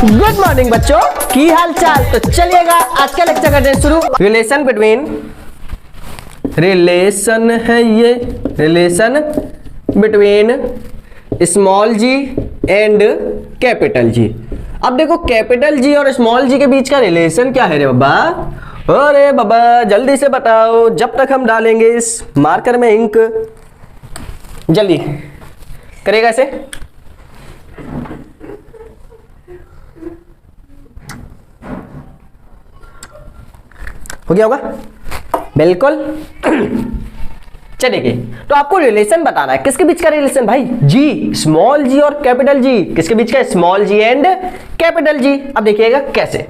Good morning बच्चों, की हाल चाल। तो चलिएगा आज का लेक्चर करते हैं शुरू। रिलेशन है ये, relation between small G and capital G. अब देखो कैपिटल जी और स्मॉल जी के बीच का रिलेशन क्या है रे बाबा। अरे बाबा जल्दी से बताओ, जब तक हम डालेंगे इस मार्कर में इंक। जल्दी करेगा ऐसे। हो गया होगा बिल्कुल। चलिए तो आपको रिलेशन बताना है, किसके बीच का रिलेशन भाई? जी, स्मॉल जी और कैपिटल जी। किसके बीच का? Small G and capital G. अब देखिएगा कैसे।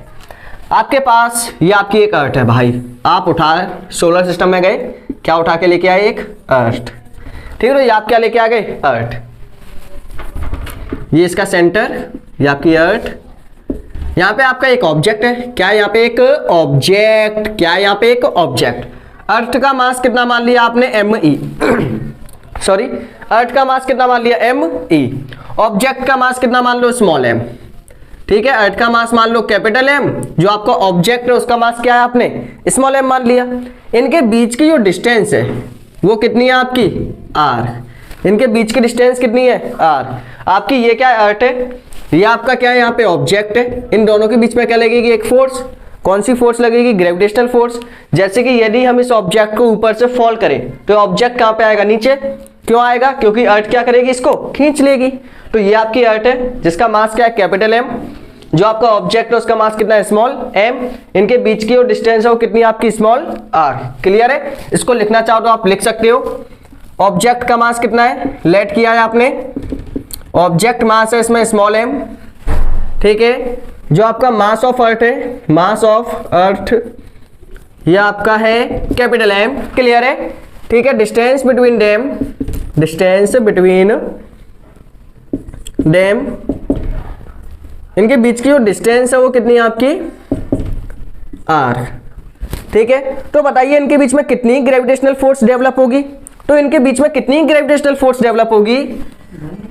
आपके पास ये आपकी एक अर्थ है भाई, आप उठा सोलर सिस्टम में गए, क्या उठा के लेके आए? एक अर्थ। ठीक है, तो ये आप क्या लेके आ गए? अर्थ। ये इसका सेंटर, ये आपकी अर्थ। यहाँ पे आपका एक ऑब्जेक्ट है, क्या यहाँ पे एक ऑब्जेक्ट, क्या यहाँ पे एक ऑब्जेक्ट। अर्थ का मास कितना मान लिया आपने? ME। सॉरी, अर्थ का मास कितना मान लिया? ME। ऑब्जेक्ट का मास कितना मान लो? Small m। ठीक है, अर्थ का मास मान लो कैपिटल M, जो आपका ऑब्जेक्ट है उसका मास क्या है आपने? स्मॉल m मान लिया। इनके बीच की जो डिस्टेंस है वो कितनी है आपकी? r। इनके बीच की डिस्टेंस कितनी है? r। आपकी ये क्या है? अर्थ है। ये आपका क्या है? यहाँ पे ऑब्जेक्ट है। इन दोनों के बीच में क्या लगेगी? एक फोर्स। कौन सी फोर्स लगेगी? Gravitational force. जैसे कि यदि हम इस ऑब्जेक्ट को ऊपर से फॉल करें तो ऑब्जेक्ट कहाँ पे आएगा? नीचे। क्यों आएगा? क्योंकि अर्थ क्या करेगी? इसको खींच लेगी। तो ये आपकी अर्थ है जिसका मास क्या है? Capital M। जो आपका ऑब्जेक्ट है उसका मास कितना है? Small m। इनके बीच की जो डिस्टेंस है वो कितनी है आपकी? Small r। क्लियर है? इसको लिखना चाहो तो आप लिख सकते हो। ऑब्जेक्ट का मास कितना है? लेट किया है आपने, ऑब्जेक्ट मास है इसमें स्मॉल m। ठीक है, जो आपका मास ऑफ अर्थ है, मास ऑफ अर्थ ये आपका है कैपिटल M। क्लियर है? ठीक है, distance between them, distance between them, इनके बीच की जो डिस्टेंस है वो कितनी है आपकी? r। ठीक है, तो बताइए इनके बीच में कितनी ग्रेविटेशनल फोर्स डेवलप होगी? तो इनके बीच में कितनी ग्रेविटेशनल फोर्स डेवलप होगी?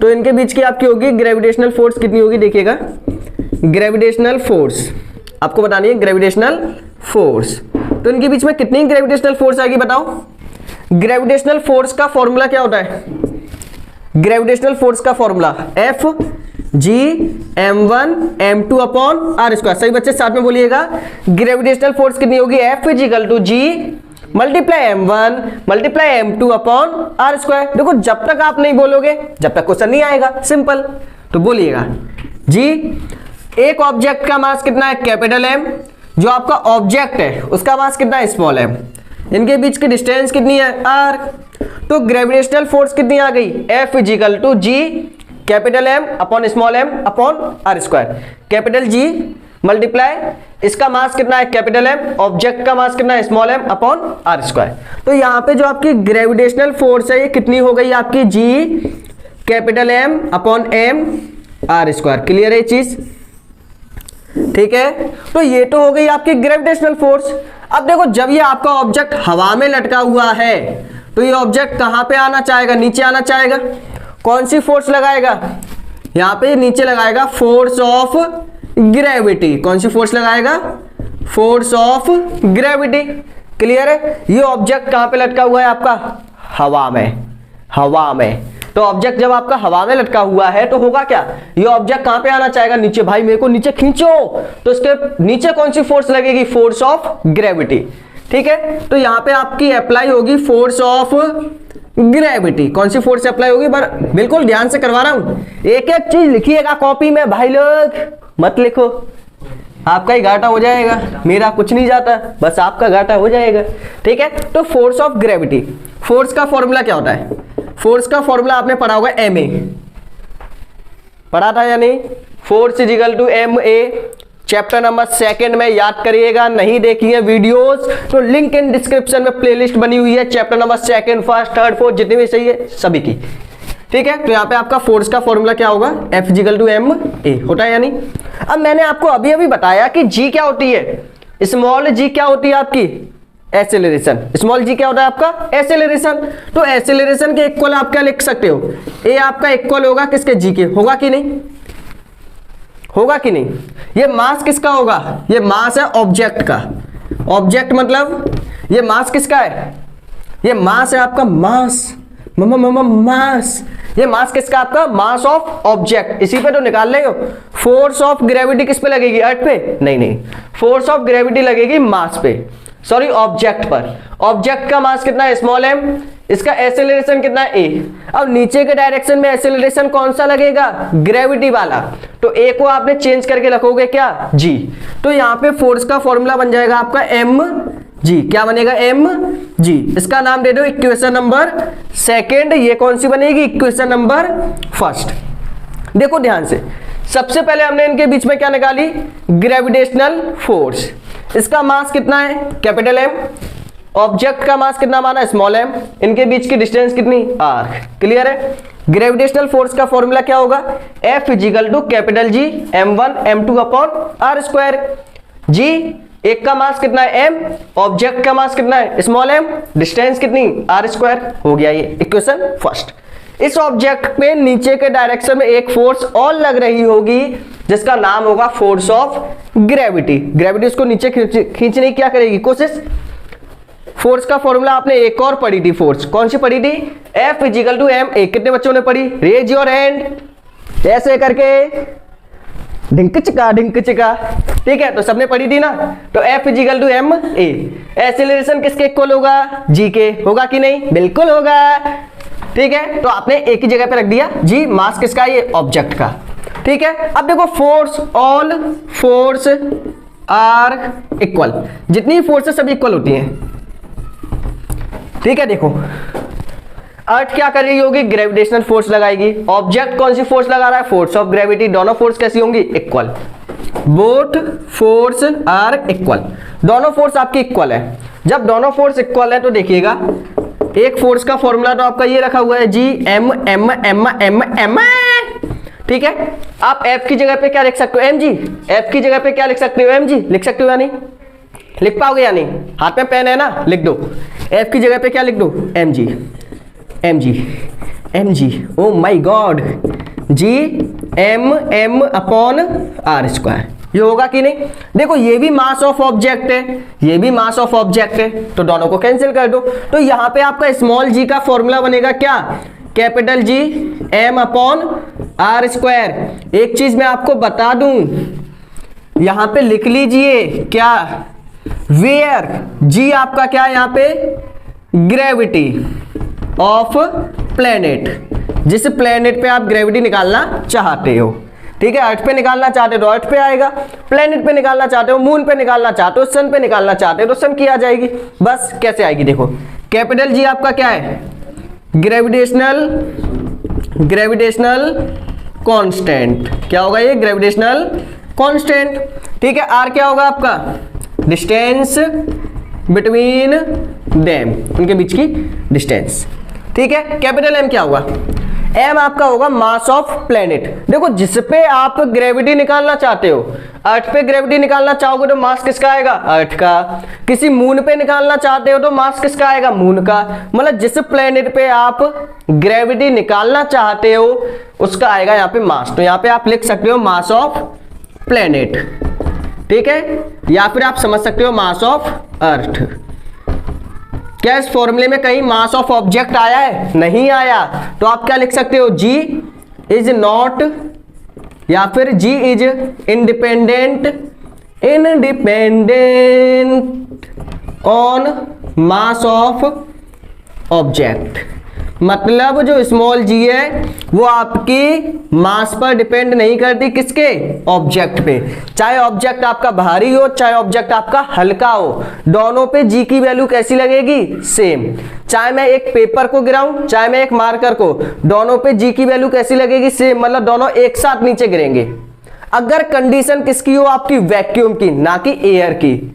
तो इनके बीच की आपकी होगी ग्रेविटेशनल फोर्स कितनी होगी? देखिएगा, ग्रेविटेशनल फोर्स आपको बतानी है, ग्रेविटेशनल फोर्स। तो इनके बीच में कितनी ग्रेविटेशनल फोर्स आएगी बताओ? ग्रेविटेशनल फोर्स का फॉर्मूला क्या होता है? ग्रेविटेशनल फोर्स का formula FGm1m2 upon r square. सही बच्चे साथ में बोलिएगा। ग्रेविटेशनल फोर्स कितनी होगी? F=G multiply m1 multiply m2 upon r square. देखो जब तक आप नहीं बोलोगे जब तक क्वेश्चन नहीं आएगा। सिंपल। तो बोलिएगा जी, एक ऑब्जेक्ट का मास कितना है? Capital M। जो आपका ऑब्जेक्ट है उसका मास कितना है? Small m। इनके बीच की डिस्टेंस कितनी है? r। तो ग्रेविटेशनल फोर्स कितनी आ गई? F=G capital M upon small m upon r square. Capital G multiply इसका मास कितना है? Capital M। ऑब्जेक्ट का मास कितना है? Small m upon r square. तो यहाँ पे जो आपकी ग्रेविटेशनल फोर्स है ये कितनी हो गई आपकी? G capital M upon m r square. Clear है ये चीज? ठीक है, तो ये तो हो गई आपकी ग्रेविटेशनल फोर्स। अब देखो जब ये आपका ऑब्जेक्ट हवा में लटका हुआ है तो ये ऑब्जेक्ट कहां पे आना चाहेगा? नीचे आना चाहेगा। कौन सी फोर्स लगाएगा? यहां पे नीचे लगाएगा फोर्स ऑफ ग्रेविटी। कौन सी फोर्स लगाएगा? Force of gravity. क्लियर है? ये ऑब्जेक्ट कहां पे लटका हुआ है आपका? हवा में। हवा में। तो ऑब्जेक्ट जब आपका हवा में लटका हुआ है तो होगा क्या? ये ऑब्जेक्ट कहां पे आना चाहेगा? नीचे। भाई मेरे को नीचे खींचो, तो इसके नीचे कौन सी फोर्स लगेगी? Force of gravity. ठीक है, तो यहां पे आपकी अप्लाई होगी फोर्स ऑफ ग्रेविटी। कौन सी फोर्स अप्लाई होगी? बिल्कुल ध्यान से करवा रहा हूं, एक एक चीज लिखिएगा कॉपी में भाई लोग, मत लिखो, आपका ही घाटा हो जाएगा। मेरा कुछ नहीं जाता, बस आपका घाटा हो जाएगा। ठीक है, तो फोर्स ऑफ ग्रेविटी, फोर्स का फॉर्मूला क्या होता है? फोर्स का फॉर्मूला आपने पढ़ा होगा MA, पढ़ा था या नहीं? फोर्स MA, चैप्टर नंबर 2 में याद करिएगा। नहीं देखी है वीडियोस तो लिंक इन डिस्क्रिप्शन में प्लेलिस्ट बनी हुई है, चैप्टर नंबर 2, 1, 3, 4 जितनी भी सही है सभी की। ठीक है, तो यहाँ पे आपका फोर्स का फॉर्मूला क्या होगा? F=ma होता है या नहीं? अब मैंने आपको अभी अभी बताया कि G क्या होती है? स्मॉल g क्या होती है आपकी? एसेलरेशन। स्मॉल जी क्या होता है आपका? एसेलरेशन। तो एसेलरेशन के इक्वल आप क्या लिख सकते हो? ए आपका इक्वल होगा किसके? जी के। होगा कि नहीं? होगा कि नहीं? ये मास किसका होगा? ये मास है ऑब्जेक्ट का। ऑब्जेक्ट मतलब ये मास किसका है? ये मास है आपका, मास मास। ये मास किसका? आपका मास ऑफ ऑब्जेक्ट। इसी पे तो निकाल रहे हो। फोर्स ऑफ ग्रेविटी किस पे लगेगी? अर्थ पे? नहीं, फोर्स ऑफ ग्रेविटी लगेगी मास पे, सॉरी ऑब्जेक्ट पर। ऑब्जेक्ट का मास कितना है? Small m। इसका एक्सेलरेशन कितना है? a। अब नीचे के डायरेक्शन में एक्सेलरेशन कौन सा लगेगा? ग्रेविटी वाला। तो a को आपने चेंज करके रखोगे क्या? g। तो यहाँ पे फोर्स का फॉर्मूला बन जाएगा आपका mg। क्या बनेगा? mg। इसका नाम दे दो इक्वेशन नंबर सेकेंड। ये कौन सी बनेगी? Equation number first. देखो ध्यान से, सबसे पहले हमने इनके बीच में क्या निकाली? Gravitational force. इसका मास कितना है? Capital M। ऑब्जेक्ट का मास कितना माना? Small m। इनके बीच की डिस्टेंस कितनी? r। क्लियर है? ग्रेविटेशनल फोर्स का फॉर्मूला क्या होगा? F is equal to capital G m1 m2 upon r square. G एक का मास कितना है? m। ऑब्जेक्ट का मास कितना है? Small m। डिस्टेंस कितनी? r square. हो गया ये इक्वेशन फर्स्ट। इस ऑब्जेक्ट पे नीचे के डायरेक्शन में एक फोर्स और लग रही होगी जिसका नाम होगा फोर्स ऑफ ग्रेविटी। ग्रेविटी उसको नीचे खींचने की क्या करेगी? कोशिश। फोर्स का फॉर्मूला आपने एक और पढ़ी थी। फोर्स कौन सी पढ़ी थी? F is equal to m a। कितने बच्चों ने पढ़ी? Raise your hand. ऐसे करके ढिंक चिका। ठीक है, तो सबने पढ़ी थी ना। तो F is equal to m a। Acceleration किसके इक्वल होगा? g के। होगा कि नहीं? बिल्कुल होगा। ठीक है, तो आपने एक ही जगह पे रख दिया g। मास किसका? ये ऑब्जेक्ट का। ठीक है, अब देखो force, all force are equal. जितनी फोर्सेस सभी इक्वल होती हैं। ठीक है, देखो अर्थ क्या कर रही होगी? ग्रेविटेशनल फोर्स लगाएगी। ऑब्जेक्ट कौन सी फोर्स लगा रहा है? Force of gravity. दोनों फोर्स कैसी होंगी? Equal. Both force are equal. दोनों फोर्स आपकी इक्वल है। जब दोनों फोर्स इक्वल है तो देखिएगा, एक फोर्स का फॉर्मूला तो आपका ये रखा हुआ है G m m m m m। ठीक है, आप F की जगह पे क्या लिख सकते हो? mg। F की जगह पे क्या लिख सकते हो? mg। लिख सकते हो या नहीं? लिख पाओगे या नहीं? हाथ में पेन है ना, लिख दो। F की जगह पे क्या लिख दो? mg mg mg। Oh my God, G m m upon r square. ये होगा कि नहीं? देखो ये भी मास ऑफ ऑब्जेक्ट है, ये भी मास ऑफ ऑब्जेक्ट है, तो दोनों को कैंसिल कर दो। तो यहाँ पे आपका स्मॉल g का फॉर्मूला बनेगा क्या? Capital G m upon r square. एक चीज मैं आपको बता दूं, यहाँ पे लिख लीजिए क्या? वेयर g आपका क्या है यहाँ पे? Gravity of planet. जिस प्लेनेट पे आप ग्रेविटी निकालना चाहते हो। ठीक है, अर्थ पे निकालना चाहते हो तो अर्थ पे आएगा, प्लेनेट पे निकालना चाहते हो, मून पे निकालना चाहते हो, सन पे निकालना चाहते हो तो सन की आ जाएगी। बस कैसे आएगी देखो, कैपिटल जी आपका क्या है? Gravitational constant. क्या होगा ये? Gravitational constant. ठीक है, आर क्या होगा आपका? डिस्टेंस बिटवीन देम, उनके बीच की डिस्टेंस। ठीक है, कैपिटल एम क्या होगा? एम आपका होगा मास ऑफ प्लेनेट। देखो जिस पे आप ग्रेविटी निकालना चाहते हो, अर्थ पे ग्रेविटी निकालना चाहोगे तो मास किसका आएगा? अर्थ का। किसी मून पे निकालना चाहते हो तो मास किसका आएगा? मून का। मतलब जिस प्लेनेट पे आप ग्रेविटी निकालना चाहते हो उसका आएगा यहाँ पे मास। तो यहाँ पे आप लिख सकते हो मास ऑफ प्लेनेट। ठीक है, या फिर आप समझ सकते हो मास ऑफ अर्थ। क्या इस फॉर्मूले में कहीं मास ऑफ ऑब्जेक्ट आया है? नहीं आया। तो आप क्या लिख सकते हो? G इज नॉट, या फिर G is independent on mass of object. मतलब जो स्मॉल g है वो आपकी मास पर डिपेंड नहीं करती, किसके? ऑब्जेक्ट पे। चाहे ऑब्जेक्ट आपका भारी हो चाहे ऑब्जेक्ट आपका हल्का हो, दोनों पे g की वैल्यू कैसी लगेगी? सेम। चाहे मैं एक पेपर को गिराऊं चाहे मैं एक मार्कर को, दोनों पे g की वैल्यू कैसी लगेगी? सेम। मतलब दोनों एक साथ नीचे गिरेंगे। अगर कंडीशन किसकी हो? आपकी वैक्यूम की, ना कि एयर की।